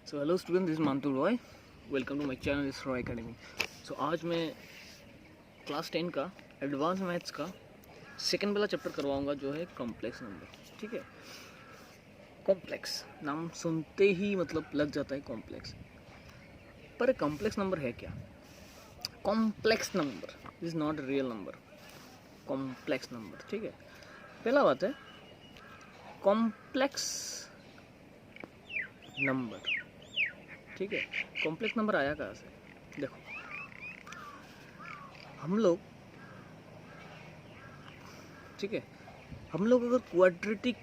So hello student, this Mantu Roy. Welcome to my channel इस Roy academy. So आज मैं class 10 का एडवांस मैथ्स का सेकंड वाला चैप्टर करवाऊंगा, जो है कॉम्प्लेक्स नंबर। ठीक है, कॉम्प्लेक्स नाम सुनते ही मतलब लग जाता है कॉम्प्लेक्स, पर कॉम्प्लेक्स नंबर है क्या? Complex number is not a real number, complex number. ठीक है, पहला बात है कॉम्प्लेक्स नंबर। ठीक है, कॉम्प्लेक्स नंबर आया कहाँ से? देखो, हम लोग, ठीक है, हम लोग अगर क्वाड्रेटिक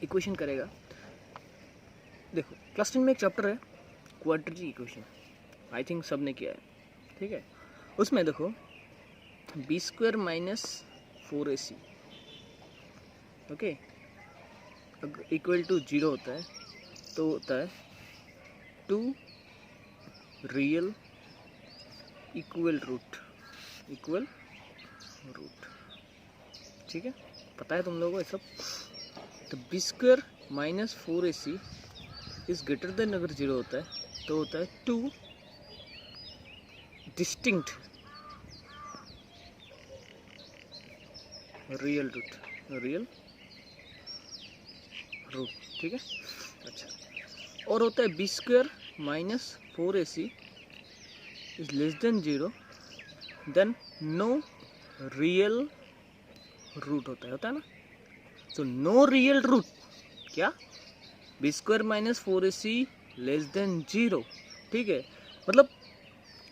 इक्वेशन करेगा, देखो क्लास 10 में एक चैप्टर है क्वाड्रेटिक इक्वेशन, आई थिंक सब ने किया है। ठीक है, उसमें देखो b² minus 4ac okay equal to 0 होता है, तो होता है 2 रियल इक्वल रूट। ठीक है, पता है तुम लोगों को ये सब? तो b² minus 4ac is greater than, अगर 0 होता है तो होता है 2 डिस्टिंक्ट रियल रूट। ठीक है, अच्छा, और होता है b² minus 4ac is less than 0, then no real root होता है ना। सो नो रियल रूट क्या? b² minus 4ac less than 0। ठीक है, मतलब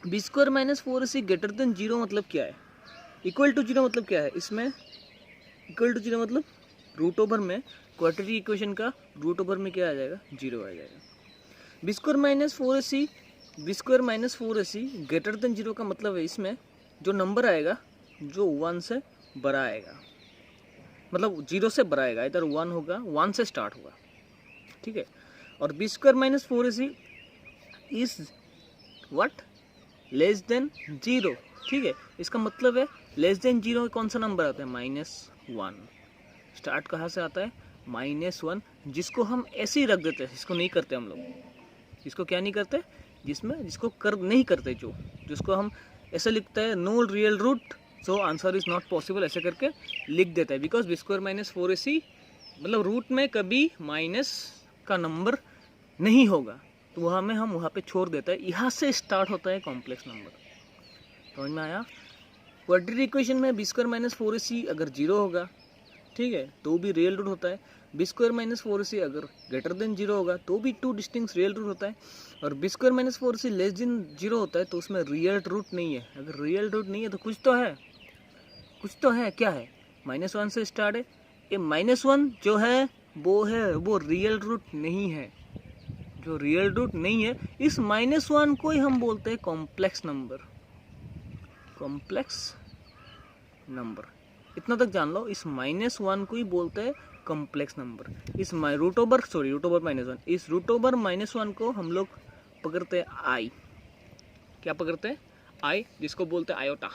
b² minus 4ac greater than 0 मतलब क्या है? इक्वल टू 0 मतलब क्या है? इसमें इक्वल टू 0 मतलब रूट ओवर में, क्वाड्रेटिक इक्वेशन का रूट ओवर में क्या आ जाएगा? 0 आ जाएगा। b² minus 4ac greater than 0 का मतलब है इसमें जो नंबर आएगा जो 1 से बड़ा आएगा, मतलब 0 से बड़ा आएगा, इधर 1 होगा, 1 से स्टार्ट होगा। ठीक है, और b² minus 4ac is what? Less than 0। ठीक है, इसका मतलब है लेस देन 0 कौन सा नंबर आता है? -1। स्टार्ट कहाँ से आता है? -1, जिसको हम ऐसे ही रख देते हैं, इसको नहीं करते हम लोग। इसको क्या नहीं करते? जिसको कर नहीं करते, जिसको हम ऐसे लिखते हैं no real root, so answer is not possible, ऐसे करके लिख देता है। बिकॉज b² माइनस 4ac मतलब रूट में कभी माइनस का नंबर नहीं होगा, तो वहाँ में हम वहाँ पे छोड़ देता है। यहाँ से स्टार्ट होता है कॉम्प्लेक्स नंबर। समझ में आया? क्वाड्रेटिक इक्वेशन में b² माइनस 4ac अगर 0 होगा, ठीक है, तो भी रियल रूट होता है। b² माइनस 4ac अगर ग्रेटर देन 0 होगा तो भी 2 डिस्टिंक्ट रियल रूट होता है। और b² minus 4ac less than 0 होता है तो उसमें रियल रूट नहीं है। अगर रियल रूट नहीं है तो कुछ तो है, क्या है? -1 से स्टार्ट है। ये -1 जो है वो रियल रूट नहीं है। जो रियल रूट नहीं है, इस -1 को ही हम बोलते हैं कॉम्प्लेक्स नंबर। इतना तक जान लो, इस -1 को ही बोलते हैं कॉम्प्लेक्स नंबर। इस रूट ओवर -1, इस रूट ओवर -1 को हम लोग पकड़ते हैं आई। क्या पकड़ते हैं? आई, जिसको बोलते हैं आयोटा।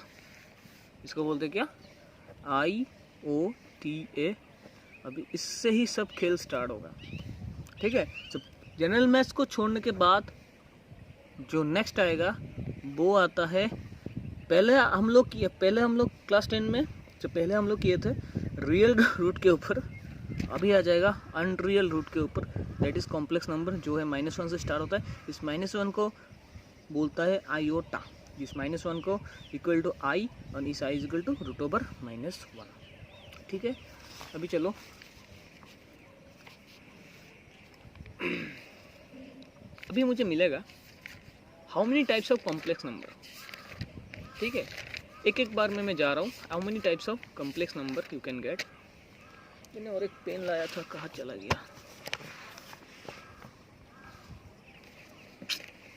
इसको बोलते हैं क्या? IOTA। अभी इससे ही सब खेल स्टार्ट होगा। ठीक है, जब जनरल मैथ्स को छोड़ने के बाद जो नेक्स्ट आएगा वो आता है, पहले हम लोग क्लास 10 में जो पहले हम लोग किए थे रियल रूट के ऊपर, अभी आ जाएगा अनरियल रूट के ऊपर, दैट इज कॉम्प्लेक्स नंबर, जो है -1 से स्टार्ट होता है। इस -1 को बोलता है आयोटा, जिस -1 को इक्वल टू आई, और इस I is equal to root over -1। ठीक है, अभी चलो अभी मुझे मिलेगा how many types of complex number. ठीक है, एक बार में मैं जा रहा हूँ। How many types of complex number you can get. मैंने और एक पेन लाया था, कहाँ चला गया?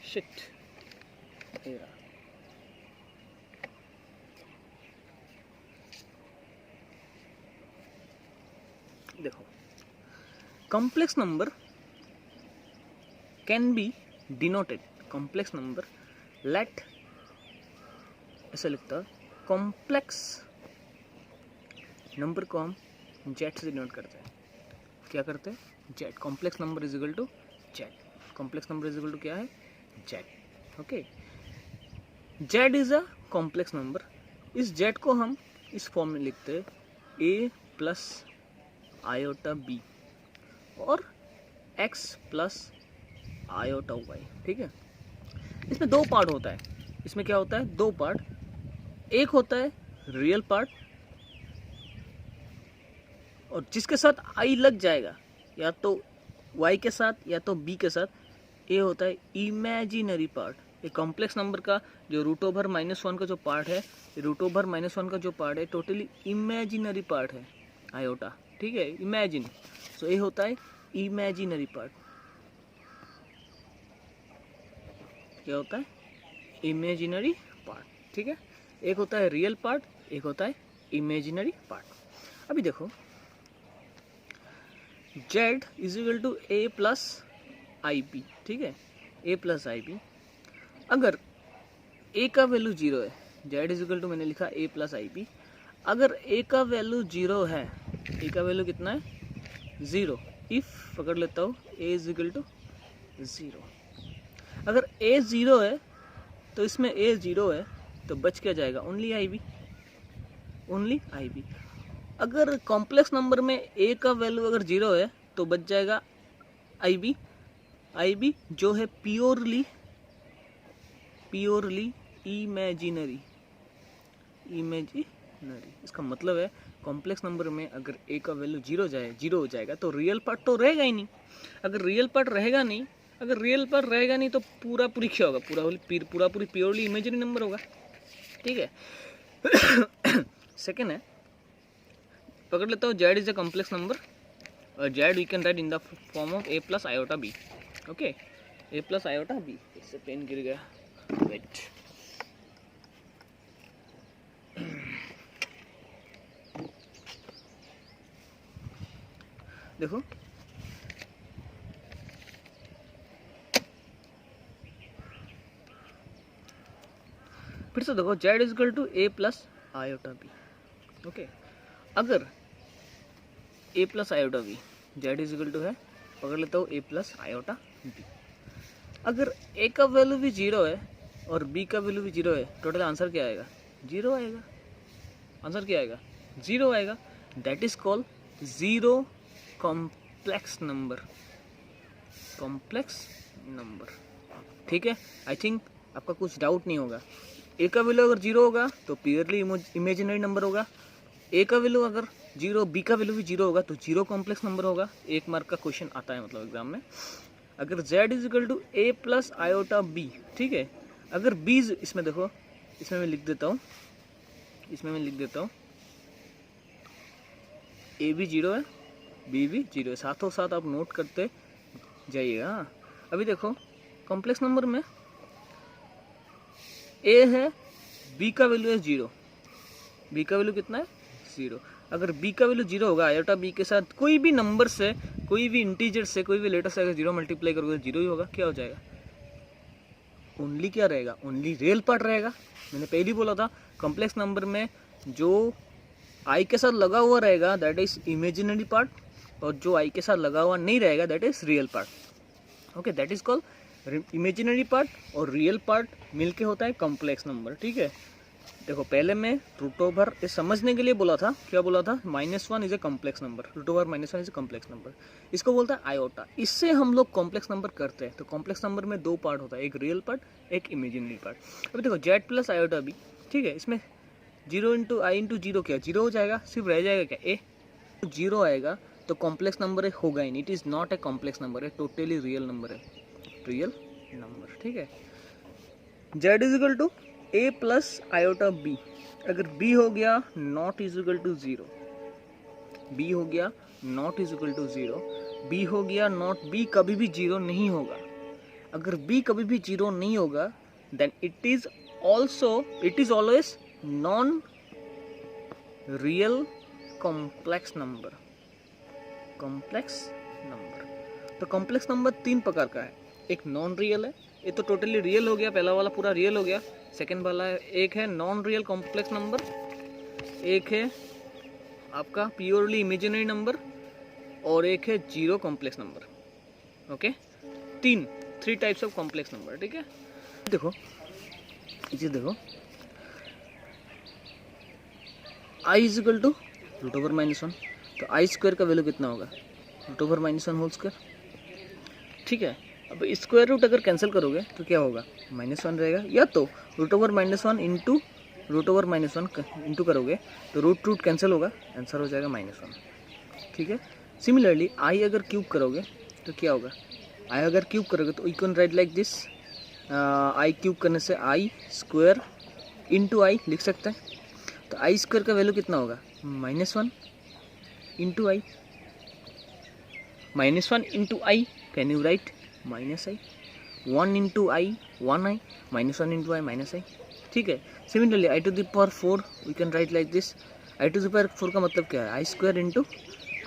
शिट, देखो, complex number can be denoted, complex number let, ऐसा लिखता है, कॉम्प्लेक्स नंबर को हम जेड से डिनोट करते हैं। क्या करते हैं, Z, complex number is equal to Z, complex number is equal to क्या है, Z. Okay, Z is a complex number. इस जेड को हम इस फॉर्म में लिखते हैं ए प्लस आयोटा बी और एक्स प्लस आयोटा वाई। ठीक है, इसमें दो पार्ट होता है, इसमें क्या होता है, दो पार्ट, एक होता है रियल पार्ट और जिसके साथ आई लग जाएगा, या तो वाई के साथ या तो बी के साथ, ये होता है इमेजिनरी पार्ट। ये कॉम्प्लेक्स नंबर का जो रूट ओवर -1 का जो पार्ट है, रूट ओवर -1 का जो पार्ट है टोटली इमेजिनरी पार्ट है आयोटा। ठीक है, इमेजिन, सो ये होता है इमेजिनरी पार्ट। क्या होता है, इमेजिनरी पार्ट। ठीक है, एक होता है रियल पार्ट, एक होता है इमेजिनरी पार्ट। अभी देखो, Z is equal to A plus I B. ठीक है, ए प्लस आई बी, अगर ए का वैल्यू 0 है, जेड इज इक्वल टू मैंने लिखा ए प्लस आई बी, अगर ए का वैल्यू 0 है, ए का वैल्यू कितना है, 0, इफ पकड़ लेता हूँ ए इज इक्वल टू 0, अगर ए 0 है तो इसमें ए 0 है तो बच क्या जाएगा, only I B, only I B. अगर कॉम्प्लेक्स नंबर में ए का वैल्यू अगर 0 है तो बच जाएगा आई बी, आई बी जो है प्योरली इमेजिनरी, इमेजिनरी। इसका मतलब है कॉम्प्लेक्स नंबर में अगर ए का वैल्यू 0 हो जाएगा तो रियल पार्ट तो रहेगा ही नहीं। अगर रियल पार्ट रहेगा नहीं, अगर रियल पार्ट रहेगा नहीं तो पूरा पूरी क्या होगा, पूरा पूरी प्योरली इमेजिनरी नंबर होगा। ठीक है, सेकेंड है, पकड़ लेता हूँ Z is a complex number और Z we can write in the form of A plus iota B. Okay, A plus iota B, इससे पेन गिर गया, वेट, देखो फिर से देखो, Z is equal to A plus iota B. Okay, अगर A plus iota B, Z is equal to है, पकड़ लेता हूँ ए प्लस आयोटा बी, अगर ए का वैल्यू भी 0 है और बी का वैल्यू भी 0 है, टोटल आंसर क्या आएगा, 0 आएगा। आंसर क्या आएगा, 0 आएगा। That is called zero complex number, complex number. ठीक है, आई थिंक आपका कुछ डाउट नहीं होगा। ए का वैल्यू अगर 0 होगा तो प्योरली इमेजिनरी नंबर होगा, ए का वैल्यू अगर 0, बी का वैल्यू भी 0 होगा तो 0 कॉम्प्लेक्स नंबर होगा। 1 मार्क का क्वेश्चन आता है मतलब एग्जाम में। अगर z is equal to A plus iota B, ठीक है, अगर b, इसमें देखो, इसमें मैं लिख देता हूँ, इसमें मैं लिख देता हूँ a भी 0 है, b भी 0 है, साथों साथ आप नोट करते जाइएगा। अभी देखो कॉम्प्लेक्स नंबर में a है, b का वैल्यू है 0, b का वैल्यू कितना है, 0। अगर b का वैल्यू 0 होगा, आयोटा b के साथ कोई भी नंबर से, कोई भी इंटीजर से, कोई भी लेटर से अगर 0 मल्टीप्लाई करोगे 0 ही होगा। क्या हो जाएगा, ओनली क्या रहेगा, ओनली रियल पार्ट रहेगा। मैंने पहले ही बोला था कॉम्प्लेक्स नंबर में जो आई के साथ लगा हुआ रहेगा दैट इज इमेजिनरी पार्ट, और जो आई के साथ लगा हुआ नहीं रहेगा that is real part. Okay, that is called imaginary part और रियल पार्ट मिलके होता है कॉम्प्लेक्स नंबर। ठीक है, देखो पहले मैं रूट ओवर ये समझने के लिए बोला था, क्या बोला था, -1 is a complex number, root over -1 is a complex number, इसको बोलता है आयोटा। इससे हम लोग कॉम्प्लेक्स नंबर करते हैं। तो कॉम्प्लेक्स नंबर में दो पार्ट होता है, एक रियल पार्ट, एक इमेजिनरी पार्ट। अभी देखो जेड प्लस आयोटा बी, ठीक है, इसमें 0 इंटू आई इंटू 0 क्या 0 हो जाएगा, सिर्फ रह जाएगा क्या ए, 0 आएगा तो कॉम्प्लेक्स नंबर होगा ही नहीं, it is not a complex number, है टोटली रियल नंबर है, रियल नंबर। ठीक है, Z is equal to A plus iota B, अगर बी हो गया not is equal to 0, B हो गया not is equal to 0, B हो गया नॉट, बी कभी भी 0 नहीं होगा। अगर बी कभी भी 0 नहीं होगा then it is always non real complex number, complex number. तो कॉम्प्लेक्स नंबर 3 प्रकार का है, एक नॉन रियल है, ये तो टोटली रियल हो गया, पहला वाला पूरा रियल हो गया। सेकेंड वाला एक है नॉन रियल कॉम्प्लेक्स नंबर, एक है आपका प्योरली इमेजिनरी नंबर, और एक है zero complex number. Okay, three types of complex number. ठीक है, देखो इसे देखो, i is equal to root over -1, तो आई स्क्वायर का वैल्यू कितना होगा, रूट ओवर -1 होल स्क्वायर। ठीक है, अब स्क्वायर रूट अगर कैंसिल करोगे तो क्या होगा, -1 रहेगा, या तो root over -1 into root over -1 into करोगे तो रूट कैंसिल होगा, आंसर हो जाएगा -1। ठीक है, सिमिलरली आई अगर क्यूब करोगे तो क्या होगा, आई अगर क्यूब करोगे तो you can write like this, I cube करने से आई स्क्वायर इंटू आई लिख सकते हैं। तो आई स्क्वायर का वैल्यू कितना होगा, -1 into I, -1 into I can you write -i, 1 into I 1i, -1 into I -i। ठीक है, similarly I to the power 4 we can write like this, I to the power 4 का मतलब क्या है, I square into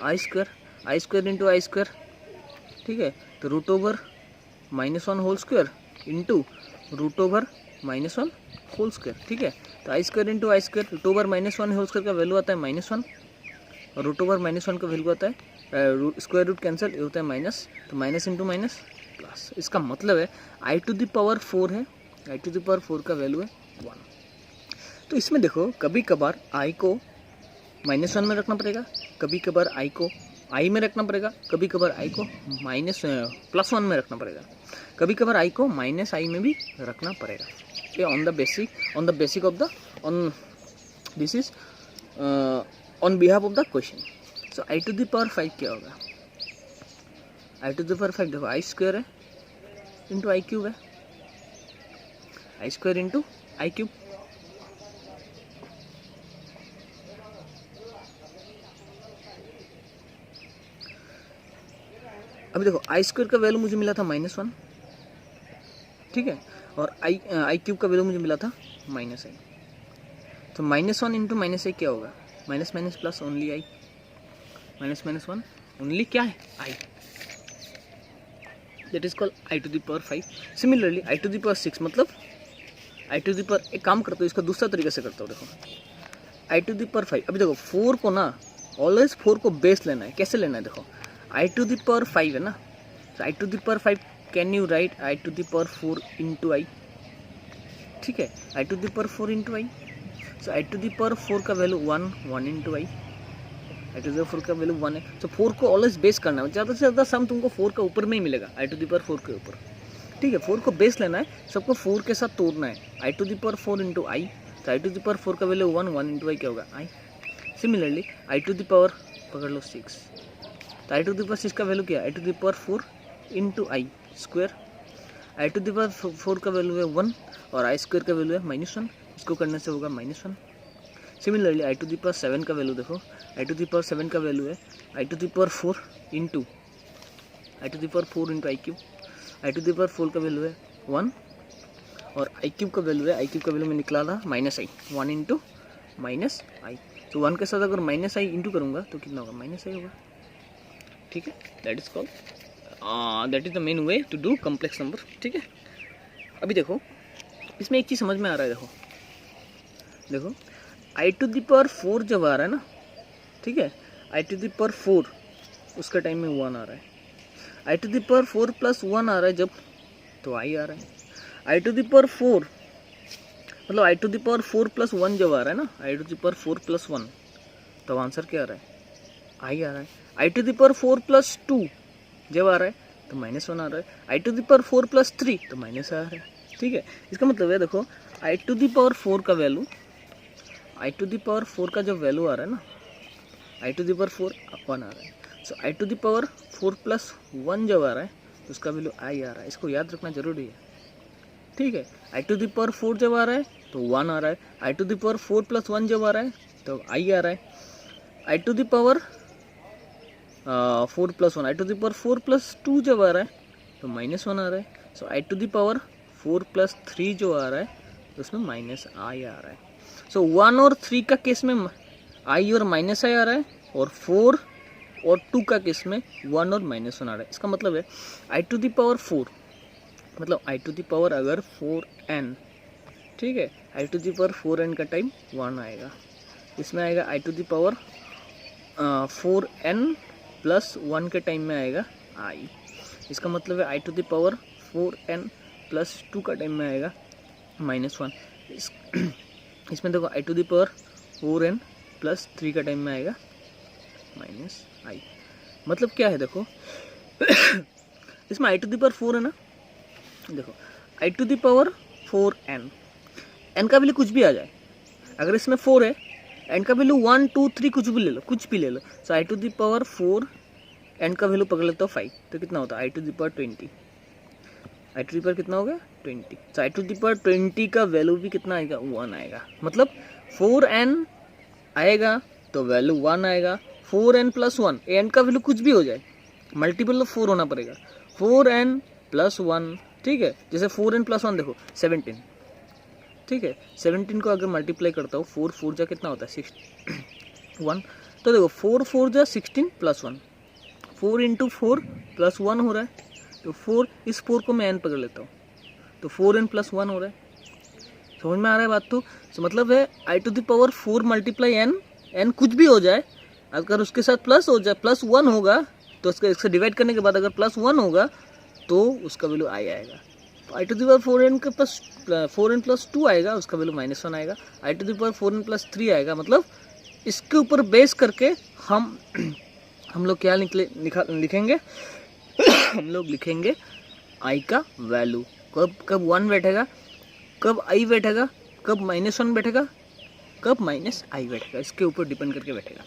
I square into I square. ठीक है, तो root over -1 whole square into root over -1 whole square. ठीक है, तो I square into I square, root over -1 whole square का वैल्यू आता है -1 और रूट ओवर -1 का वैल्यू आता है स्क्वायर रूट कैंसिल, ये होता है माइनस, तो माइनस इंटू माइनस प्लस। इसका मतलब है आई टू द पावर 4 है, आई टू द पावर 4 का वैल्यू है 1। तो इसमें देखो कभी कभार आई को -1 में रखना पड़ेगा, कभी कभार आई को आई में रखना पड़ेगा, कभी कभार आई को +1 में रखना पड़ेगा, कभी कभार आई को -i में भी रखना पड़ेगा। ये on the basic of the this is on behalf of the question. So I to the power 5 क्या होगा, आई टू द पावर 5 देखो आई स्क्वायर है इंटू आई क्यूब है, I square into I cube. अभी देखो I square का value मुझे मिला था -1, ठीक है, और आई क्यूब का वैल्यू मुझे मिला था -i। तो -1 इंटू -i क्या होगा, minus minus plus only I, -1 only क्या है I, that is called I to the power 5। Similarly I to the power 6 मतलब आई टू द पावर, एक काम करता हूँ इसका दूसरा तरीके से करता हूँ। देखो आई टू द पावर 5, अभी देखो 4 को ना ऑलवेज 4 को बेस लेना है, कैसे लेना है, देखो आई टू द पावर 5 है ना, तो I to the power 5 can you write I to the power 4 into I. ठीक है, I to the power 4 into I, so I to the power 4 का value 1 into I, I to the power 4 का value 1 है। तो 4 को always base करना है, ज़्यादा से ज़्यादा सम तुमको 4 के ऊपर में ही मिलेगा, आई टू द पावर 4 के ऊपर। ठीक है, 4 को बेस लेना है, सबको 4 के साथ तोड़ना है, I to the power 4 into आई, तो आई टू द पावर 4 का वैल्यू 1 इंटू आई क्या होगा I. Similarly I to the power पकड़ लो 6, तो आई टू द पावर 6 का वैल्यू क्या है, I to the power 4 into I square, I to the power 4 का वैल्यू है 1 और आई स्क्वायर का वैल्यू है -1, इसको करने से होगा -1। Similarly I to the power 7 का वैल्यू देखो, आई टू द पावर 7 का वैल्यू है I to the power 4 into I to the power 4 into I cube, I to the power 4 का वैल्यू है 1 और आई क्यूब का वैल्यू है, आई क्यूब का वैल्यू में निकला था -i, 1 इंटू -i। तो 1 के साथ अगर -i इंटू करूँगा तो कितना होगा, -i होगा। ठीक है, that is called that is the main way to do complex number. ठीक है, अभी देखो इसमें एक चीज़ समझ में आ रहा है, देखो आई टू द पावर 4 जब आ रहा है ना, ठीक है, आई टू द पावर 4 उसका टाइम में 1 आ रहा है, आई टू द पावर 4 + 1 आ रहा है जब, तो आई आ रहा है, आई टू द पावर 4 मतलब आई टू द पावर 4 + 1 जब आ रहा है ना, आई टू द पावर 4 + 1, तो आंसर क्या आ रहा है, आई आ रहा है। आई टू द पावर 4 + 2 जब आ रहा है तो -1 आ रहा है, आई टू द पावर 4 + 3 तो माइनस आ रहा है। ठीक है, इसका मतलब है देखो आई टू द पावर 4 का value, I to the power 4 का जो वैल्यू आ रहा है ना, आई टू द पावर 4 1 आ रहा है, so I to the power 4 + 1 जब आ रहा है तो उसका वैल्यू आई आ रहा है, इसको याद रखना जरूरी है। ठीक है, आई टू द पावर 4 जब आ रहा है तो 1 आ रहा है, आई टू द पावर 4 + 1 जब आ रहा है तो आई आ रहा है, I to the power 4 + 1, I to the power 4 + 2 जब आ रहा है तो -1 आ रहा है, so I to the power 4 + 3 जो आ रहा है तो उसमें -i आ रहा है। सो 1 और 3 का केस में i और -i आ रहा है, और 4 और 2 का केस में 1 और -1 आ रहा है। इसका मतलब है आई टू द पावर 4 मतलब आई टू द पावर अगर 4n, ठीक है, I to the power 4n का टाइम 1 आएगा, इसमें आएगा I to the power 4n plus 1 के टाइम में आएगा i। इसका मतलब है i to the power 4n plus 2 का टाइम में आएगा -1। इसमें देखो i to the power 4n plus 3 का टाइम में आएगा -i। मतलब क्या है देखो इसमें i टू द पावर 4 है ना, देखो i to the power 4n, n का वैल्यू कुछ भी आ जाए, अगर इसमें 4 है n का वैल्यू 1 2 3 कुछ भी ले लो, कुछ भी ले लो। So i to the power 4 n का वैल्यू पकड़ लेता हूँ 5, तो कितना होता है i to the power 20। i to the power कितना हो गया 20। So i to the power 20 का वैल्यू भी कितना आएगा 1 आएगा। मतलब 4n आएगा तो वैल्यू 1 आएगा। 4n प्लस 1, n का वैल्यू कुछ भी हो जाए, मल्टीपल ऑफ 4 होना पड़ेगा। 4n प्लस 1, ठीक है। जैसे 4n प्लस 1 देखो 17, ठीक है। 17 को अगर मल्टीप्लाई करता हूँ 4 4 जा कितना होता है 1, तो देखो 4 4 जा 16 प्लस 1, 4 इंटू 4 प्लस 1 हो रहा है। तो 4, इस 4 को मैं n पकड़ लेता हूँ, तो 4n प्लस 1 हो रहा है। समझ में आ रहा है बात? तो मतलब है i to the power 4 multiply n कुछ भी हो जाए, अगर उसके साथ प्लस हो जाए, प्लस 1 होगा तो इससे डिवाइड करने के बाद अगर प्लस 1 होगा तो उसका वैल्यू i आएगा। तो i to the power 4n के प्लस 4n प्लस 2 आएगा, उसका वैल्यू -1 आएगा। i to the power 4n plus 3 आएगा। मतलब इसके ऊपर बेस करके हम लोग क्या लिखेंगे हम लोग लिखेंगे i का वैल्यू। कब 1 बैठेगा, कब i बैठेगा, कब -1 बैठेगा, कब -i बैठेगा, इसके ऊपर डिपेंड करके बैठेगा।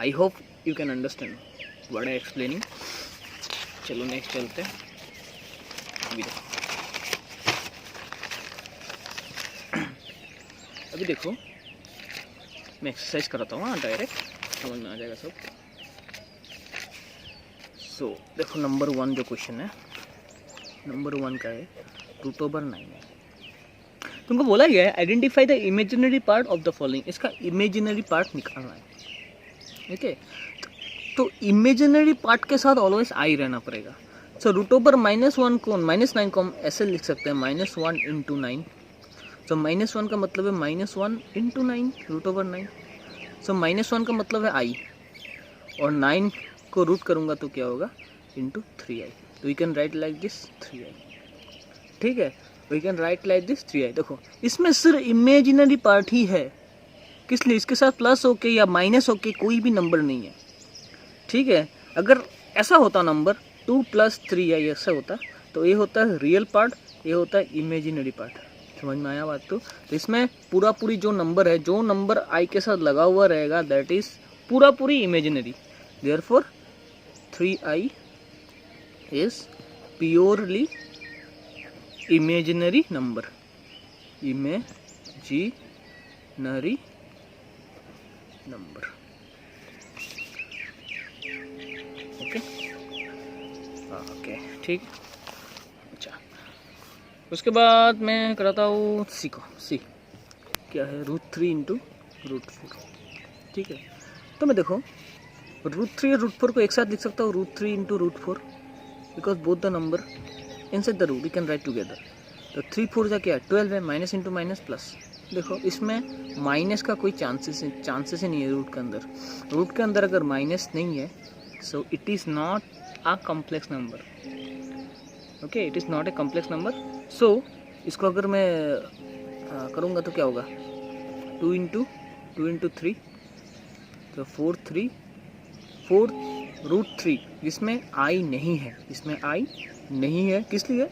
I hope you can understand what I explaining. चलो नेक्स्ट चलते हैं। अभी देखो मैं एक्सरसाइज कराता हूँ, डायरेक्ट समझ में आ जाएगा सब। सो देखो नंबर 1 जो क्वेश्चन है, नंबर 1 का है √9। तुमको बोला गया है identify the imaginary part of the following. इसका इमेजिनरी पार्ट निकालना है, ठीक है। तो इमेजिनरी पार्ट के साथ ऑलवेज आई रहना पड़ेगा। सो √-1 को -9 को हम ऐसे लिख सकते हैं -1 इंटू 9। सो -1 का मतलब है -1 इंटू 9 √9। सो -1 का मतलब है आई, और 9 को रूट करूँगा तो क्या होगा इंटू 3i। तो we can write like this 3i, ठीक है। We can write like this 3i। देखो इसमें सिर्फ इमेजिनरी पार्ट ही है, किस लिए, इसके साथ प्लस होके या माइनस होके कोई भी नंबर नहीं है, ठीक है। अगर ऐसा होता नंबर 2 + 3i ऐसा होता तो ये होता है रियल पार्ट, ये होता है इमेजिनरी पार्ट। समझ में आया बात? तो इसमें पूरी जो नंबर है, जो नंबर i के साथ लगा हुआ रहेगा दैट इज पूरी imaginary. Therefore 3i is purely imaginary number, imaginary number. Okay ठीक। अच्छा उसके बाद मैं कराता हूँ सी को। सी क्या है √3 इंटू √4, ठीक है। तो मैं देखो √3 और √4 को एक साथ लिख सकता हूँ, √3 into √4, because both the number inside the root we can write together. तो 3 4 जा क्या 12 है, माइनस इंटू माइनस प्लस। देखो इसमें माइनस का कोई चांसेस ही नहीं है रूट के अंदर। रूट के अंदर अगर माइनस नहीं है so it is not a complex number, okay, it is not a complex number. So इसको अगर मैं करूँगा तो क्या होगा 2 इंटू 3, तो 4 √3, जिसमें आई नहीं है, इसमें आई नहीं है। किस लिए?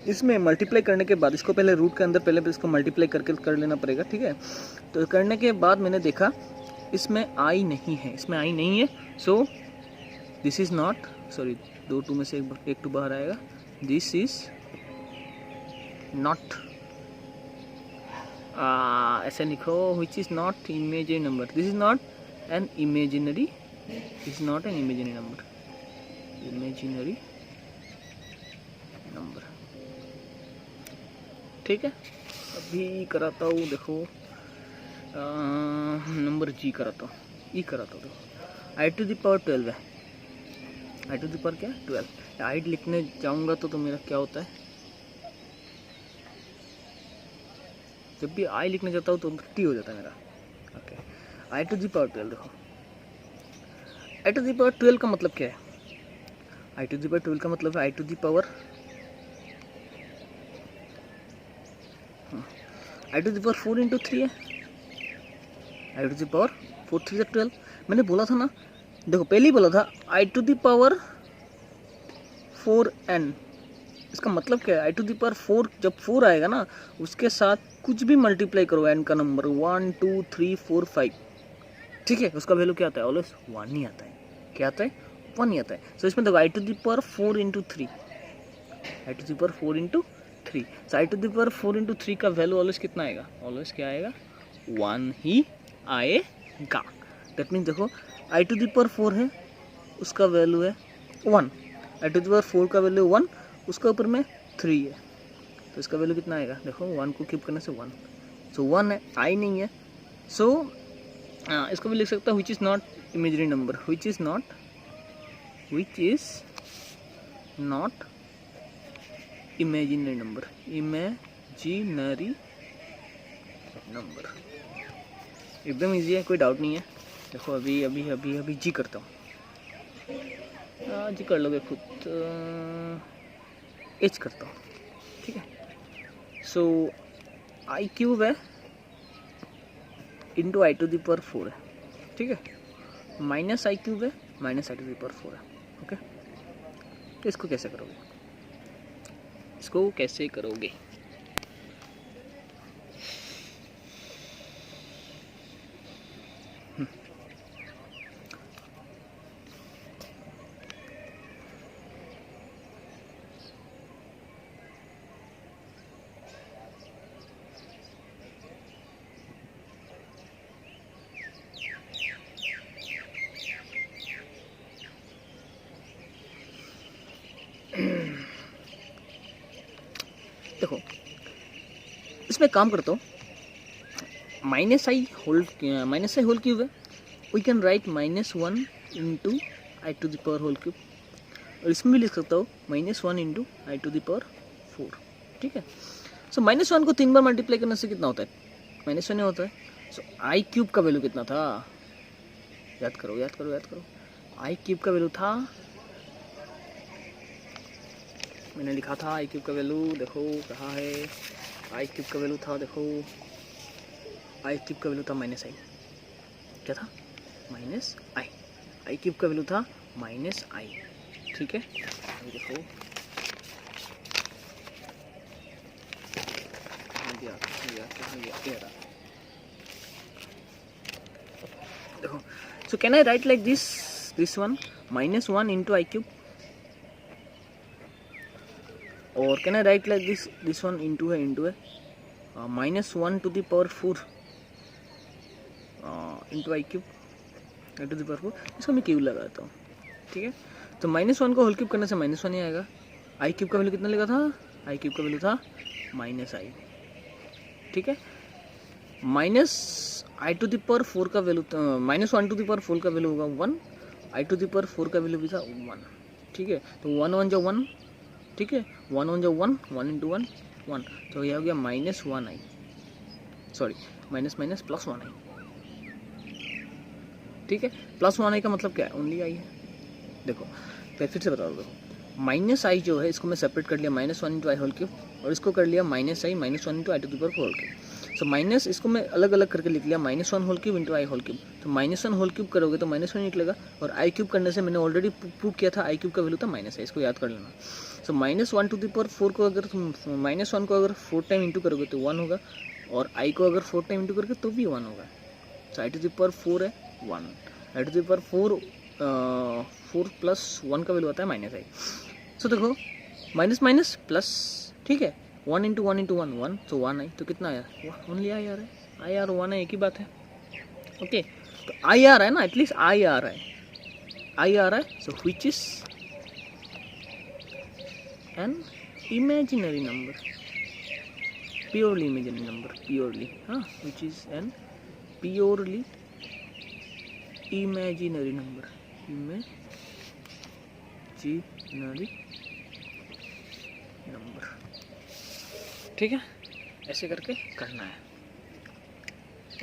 इसमें मल्टीप्लाई करने के बाद इसको पहले रूट के अंदर पहले इसको मल्टीप्लाई करके कर लेना पड़ेगा, ठीक है। तो करने के बाद मैंने देखा इसमें आई नहीं है, इसमें आई नहीं है। So this is not, sorry 2 में से एक 2 बाहर आएगा, दिस इज नॉट, ऐसे लिखो which is not imaginary number, this is not an imaginary, this is not an imaginary number, imaginary number, ठीक है। अभी कराता हूँ देखो नंबर जी कराता हूँ, ई कराता हूँ। देखो आई टू द पावर 12 है, आई टू द पावर क्या 12। आई लिखने जाऊँगा तो मेरा क्या होता है, जब भी आई लिखने जाता हूँ तो टी हो जाता है मेरा, okay. I to the power 12 देखो आई टू द पावर 12 का मतलब क्या है? आई टू द पावर 12 का मतलब है I to the power I to the power 4 into 3 है। I to the power 4 3 12। मैंने बोला था ना, देखो पहले ही बोला था आई टू द पावर 4n। इसका मतलब क्या है? आई टू द पावर 4, जब 4 आएगा ना उसके साथ कुछ भी मल्टीप्लाई करो n का नंबर 1 2 3 4 5, ठीक है, उसका वैल्यू क्या आता है? ऑलवेज 1 ही आता है। क्या आता है? 1 ही आता है। सो इसमें देखो I to the power 4 into 3, I to the power 4 into 3। So I to the power 4 into 3 का वैल्यू ऑलवेज कितना आएगा? ऑलवेज क्या आएगा? 1 ही आएगा। दैट मीन्स देखो आई टू द पावर 4 है, उसका वैल्यू है 1। आई टू द पावर 4 का वैल्यू 1, उसका ऊपर में 3 है, तो इसका वैल्यू कितना आएगा? देखो 1 को कीप करने से 1, सो 1 है, आई नहीं है। सो इसको भी लिख सकता हूँ which is not imaginary number, which is not imaginary number, imaginary number. एकदम इजी है, कोई डाउट नहीं है। देखो अभी अभी अभी अभी जी करता हूँ, जी कर लोगे खुद। एच करता हूँ, ठीक है। सो आई क्यूब है into I to the power 4 है, ठीक है, माइनस आई क्यूब है minus I to the power 4 है। ओके, तो इसको कैसे करोगे? इसको कैसे करोगे? देखो इसमें काम करता हूँ, माइनस आई होल क्यूब है, we can write -1 into I to the power whole cube, और इसमें भी लिख सकता हूँ -1 into I to the power 4, ठीक है। सो -1 को 3 बार मल्टीप्लाई करने से कितना होता है? -1 ही होता है। सो आई क्यूब का वैल्यू कितना था? याद करो याद करो याद करो। आई क्यूब का वैल्यू था, मैंने लिखा था आई क्यूब का वैल्यू, देखो कहाँ है आई क्यूब का वैल्यू था, देखो आई क्यूब का वैल्यू था -i, क्या था? -i। आई क्यूब का वैल्यू था -i, ठीक है। अभी देखो देखो, so can I write like this one -1 into I cube, और can I write like this one into है -1 to the power 4 into I cube, I to the power 4। इसको मैं क्यूब लगाता हूँ, ठीक है। तो -1 को होल क्यूब करने से -1 ही आएगा। आई क्यूब का वैल्यू कितना लिखा था? आई क्यूब का वैल्यू था -i, ठीक है। -i टू द पावर 4 का वैल्यू, -1 टू द पावर 4 का वैल्यू होगा 1, आई टू द पावर 4 का वैल्यू भी था 1, ठीक है। तो 1 1 जो 1, ठीक है, 1 1 जो 1, 1 इंटू 1 1, तो यह हो गया -1i, sorry minus plus 1i, ठीक है। प्लस 1i का मतलब क्या है? ओनली आई है। देखो फिर से बता दो, -i जो है इसको मैं सेपरेट कर लिया -1 इंटू आई होल क्यूब, और इसको कर लिया -i -1 into I to the power 4 whole cube. So minus इसको मैं अलग अलग करके लिख लिया -1 whole cube into I whole cube. तो -1 होल क्यूब करोगे तो -1 निकलेगा, और आई क्यूब करने से मैंने ऑलरेडी प्रूव किया था आई क्यूब का वैल्यू था -i, इसको याद कर लेना। सो -1 टू द पावर 4 को अगर तुम -1 को अगर 4 टाइम इंटू करोगे तो 1 होगा, और आई को अगर 4 टाइम इंटू करोगे तो भी 1 होगा। सो आई टू द पावर 4 है 1, I to the power 4 plus 1 का वैल्यू आता है -i। सो देखो माइनस माइनस प्लस, ठीक है, 1 इंटू 1 इंटू 1 1, तो 1 आई, तो कितना आया? ओनली आई आ रहा है, आई आर 1 है, एक ही बात है। ओके, तो आई आ रहा है ना, एटलीस्ट आई आ रहा है, आई आ रहा है। So which is an imaginary number, purely imaginary number, purely, हाँ, which is an purely imaginary number, imaginary number, ठीक है। ऐसे करके करना है।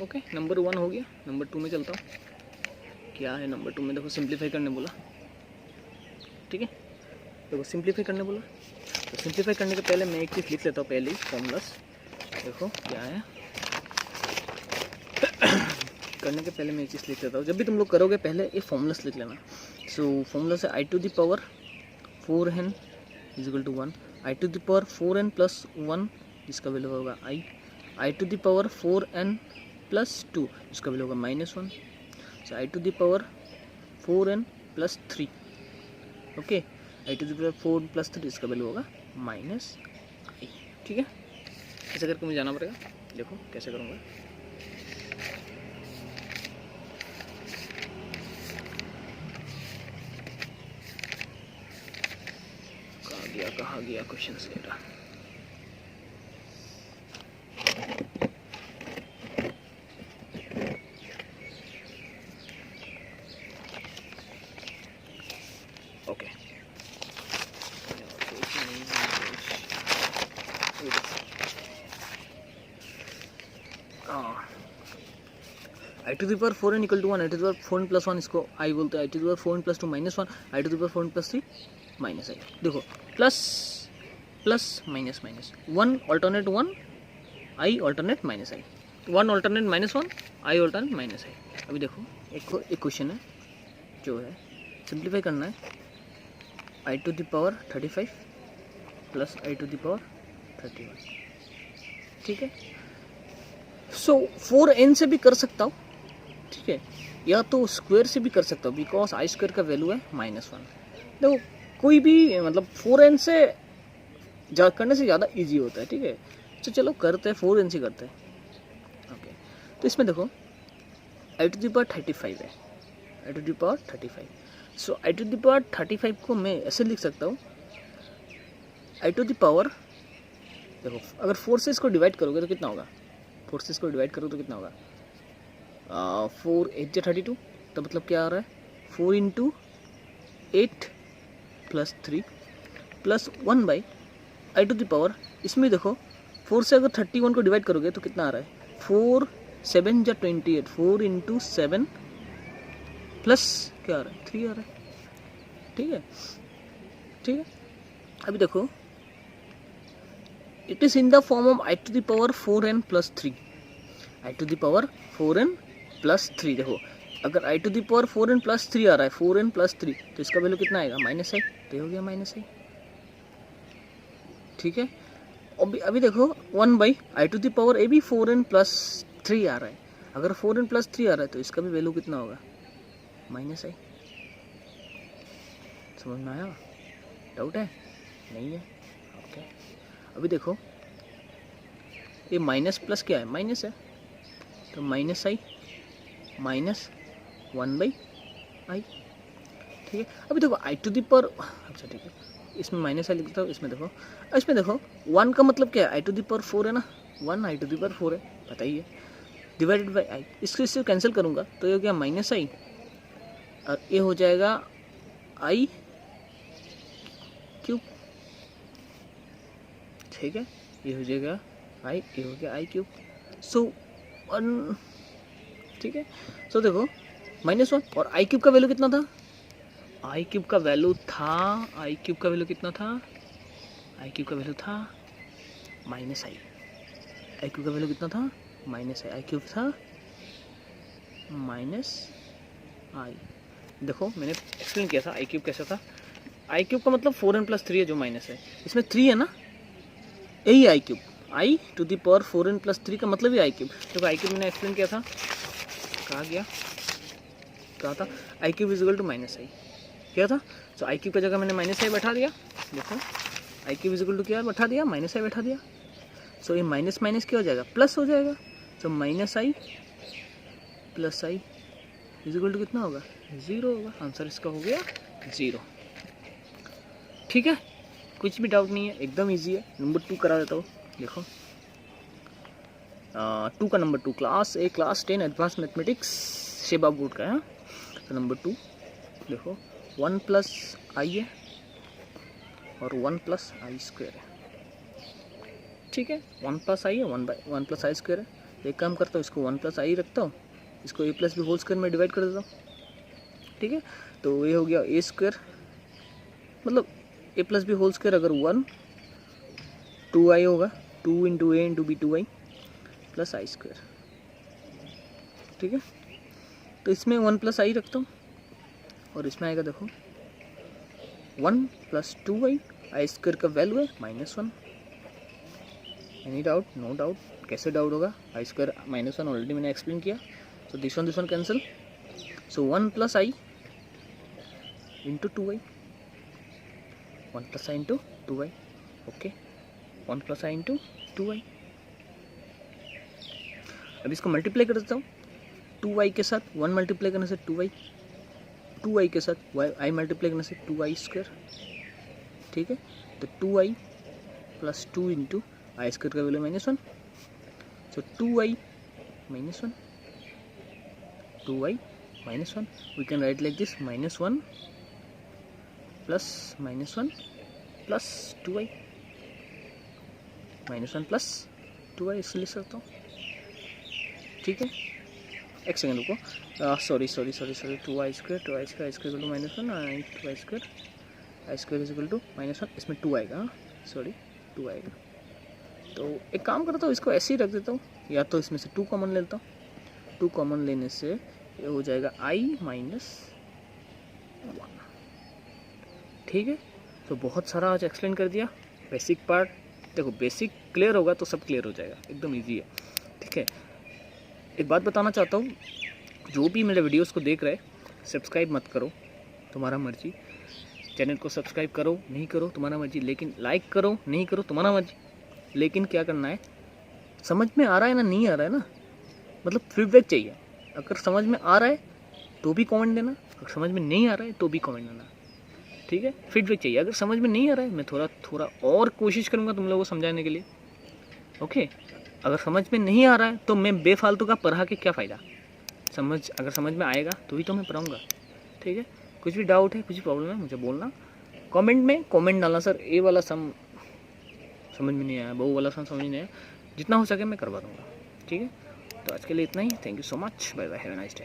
ओके, नंबर 1 हो गया, नंबर 2 में चलता हूँ। क्या है नंबर 2 में, देखो सिंप्लीफाई करने बोला, ठीक है, देखो सिंप्लीफाई करने बोला। तो सिंप्लीफाई करने के पहले मैं एक चीज़ लिख लेता हूँ पहले ही, फॉर्मूलास। देखो क्या है करने के पहले मैं एक चीज़ लिख लेता हूँ, जब भी तुम लोग करोगे पहले ये फॉर्मूलास लिख लेना। सो फॉर्मूला से I to the power 4n is equal to 1, I to the power 4n plus 1 जिसका वैल्यू होगा I to the power 4n plus 2 जिसका वैल्यू होगा -1, so I to the power 4n plus 3, okay, I to the power 4 plus 3 इसका value होगा -i, ठीक है। ऐसे करके मुझे जाना पड़ेगा, देखो कैसे करूँगा। कहाँ गया क्वेश्चन मेरा, okay, I to the power 4n equal to 1, I to the power 4n plus 1 इसको आई बोलते हैं, I to the power 4n plus 2 -1, I to the power 4n plus 3 -i। देखो plus plus minus minus, 1 alternate 1, i alternate -i, 1 alternate -1, i alternate -i। अभी देखो एक question है जो है सिंप्लीफाई करना है, I to the power 35 plus I to the power 31, ठीक है। सो 4n से भी कर सकता हूँ, ठीक है, या तो स्क्वायर से भी कर सकता हूँ, बिकॉज आई स्क्वायर का वैल्यू है -1। देखो कोई भी मतलब 4n से करने से ज़्यादा इजी होता है, ठीक है। तो चलो करते हैं 4n से करते हैं, ओके। तो इसमें देखो आई टू द पावर 35 है, I to the power 35, so I to the power 35 को मैं ऐसे लिख सकता हूँ, आई टू द पावर, देखो अगर 4 से इसको डिवाइड करोगे तो कितना होगा, 4 से इसको डिवाइड करोगे तो कितना होगा, 4 8 या 32, तो मतलब क्या आ रहा है 4 into 8 plus 3 plus 1 by I to the power, इसमें देखो 4 से अगर 31 को डिवाइड करोगे तो कितना आ रहा है, 4 7 या 28, 4 इंटू 7 प्लस क्या आ रहा है 3 आ रहा है, ठीक है, ठीक है। अभी देखो it is in the form of I to the power 4n plus 3, I to the power 4n plus 3। देखो अगर I to the power 4n plus 3 आ रहा है, 4n प्लस 3, तो इसका वैल्यू कितना आएगा -i, तो हो गया -i, ठीक है। अभी देखो 1 by I to the power A भी 4n प्लस 3 आ रहा है, अगर 4n प्लस 3 आ रहा है तो इसका भी वैल्यू कितना होगा -i। समझ में आया, डाउट है नहीं है, ओके। अभी देखो ये माइनस प्लस क्या है, माइनस है, तो -i माइनस 1 बाई आई, ठीक है। अभी देखो आई टू द पावर, अच्छा ठीक है, इसमें -i लिखता हूँ, इसमें देखो 1 का मतलब क्या है, आई टू द पावर 4 है ना, 1 आई टू द पावर 4 है, बताइए, डिवाइडेड बाई आई, इसको कैंसिल करूँगा तो ये हो गया -i, और ये हो जाएगा i क्यूब, ठीक है, ये हो जाएगा i, ये हो गया i क्यूब, सो 1, ठीक है। सो देखो -1 और i क्यूब का वैल्यू कितना था, आई क्यूब का वैल्यू था, आई क्यूब का वैल्यू कितना था, आई क्यूब का वैल्यू था -i, आई क्यूब का वैल्यू कितना था -i, आई क्यूब था -i। देखो मैंने एक्सप्लेन किया था आई क्यूब कैसा था, आई क्यूब का मतलब 4n प्लस 3 है जो माइनस है, इसमें 3 है ना, यही I cube, I to the power 4n plus 3 का मतलब ही आई क्यूब। देखो आई क्यूब मैंने एक्सप्लेन किया था, कहा गया, कहा था I cube is equal to -i, क्या था, तो आई क्यूब की जगह मैंने -i बैठा दिया, देखो I cube is equal to क्या बैठा दिया, -i बैठा दिया, सो ये माइनस माइनस क्या हो जाएगा, प्लस हो जाएगा, तो -i plus i is equal to कितना होगा, 0 होगा, आंसर इसका हो गया 0, ठीक है। कुछ भी डाउट नहीं है, एकदम इजी है। नंबर 2 करा देता हूँ, देखो 2 का number 2, class 10 advance mathematics Sheba board का है। तो नंबर 2 देखो 1 प्लस आई है और 1 प्लस आई स्क्वायर है, ठीक है, 1 प्लस आई है, 1 प्लस आई स्क्वायर है। एक काम करता हूँ, इसको 1 प्लस आई रखता हूँ, इसको a plus B whole square में डिवाइड कर देता हूँ, ठीक है। तो ये हो गया ए स्क्वायर, मतलब ए प्लस बी होल स्क्वायर अगर 1, 2i होगा, 2 इंटू ए इंटू बी 2i प्लस आई स्क्वायर, ठीक है। तो इसमें 1 प्लस आई रखता हूँ और इसमें आएगा देखो 1 प्लस 2i, आई स्क्वायर का वैल्यू है -1। Any doubt? No doubt. कैसे डाउट होगा? आई स्क्वायर -1 ऑलरेडी मैंने एक्सप्लेन किया। So this one cancel. So 1 plus I into 2i, 1 plus I into 2i, okay, 1 plus I into 2i। अब इसको multiply कर देता हूँ 2i के साथ, 1 मल्टीप्लाई करने से 2i, 2i के साथ आई मल्टीप्लाई करने से 2i स्क्वायर, ठीक है। तो 2i plus 2 into I square का value -1, so 2i -1, 2i -1, we can write like this -1 plus -1 plus 2i, -1 plus 2i इससे लिख सकता हूँ, ठीक है। एक सेकेंड रुको, sorry 2i square I square equal to -1, 2i square I square equal to -1, इसमें 2 आएगा, सॉरी 2 आएगा। तो एक काम करता हूँ, इसको ऐसे ही रख देता हूँ, या तो इसमें से 2 कॉमन ले लेता हूँ। 2 कॉमन लेने से ये हो जाएगा i -1, ठीक है। तो बहुत सारा आज एक्सप्लेन कर दिया बेसिक पार्ट। देखो बेसिक क्लियर होगा तो सब क्लियर हो जाएगा, एकदम इजी है, ठीक है। एक बात बताना चाहता हूँ, जो भी मेरे वीडियोस को देख रहे सब्सक्राइब मत करो, तुम्हारा मर्जी। चैनल को सब्सक्राइब करो नहीं करो तुम्हारा मर्जी, लेकिन लाइक करो नहीं करो तुम्हारा मर्जी। लेकिन क्या करना है, समझ में आ रहा है ना, नहीं आ रहा है ना, मतलब फीडबैक चाहिए। अगर समझ में आ रहा है तो भी कमेंट देना, अगर समझ में नहीं आ रहा है तो भी कमेंट देना, ठीक है। फीडबैक चाहिए। अगर समझ में नहीं आ रहा है मैं थोड़ा और कोशिश करूँगा तुम लोगों को समझाने के लिए, ओके। अगर समझ में नहीं आ रहा है तो मैं बेफालतू का पढ़ा के क्या फ़ायदा। अगर समझ में आएगा तो ही तो मैं पढ़ाऊँगा, ठीक है। कुछ भी डाउट है, कुछ भी प्रॉब्लम है, मुझे बोलना कमेंट में, कमेंट डालना, सर ए वाला समझ में नहीं आया, वो वाला समझ नहीं आया, जितना हो सके मैं करवा दूँगा, ठीक है। तो आज के लिए इतना ही। Thank you so much, bye bye, have a nice day.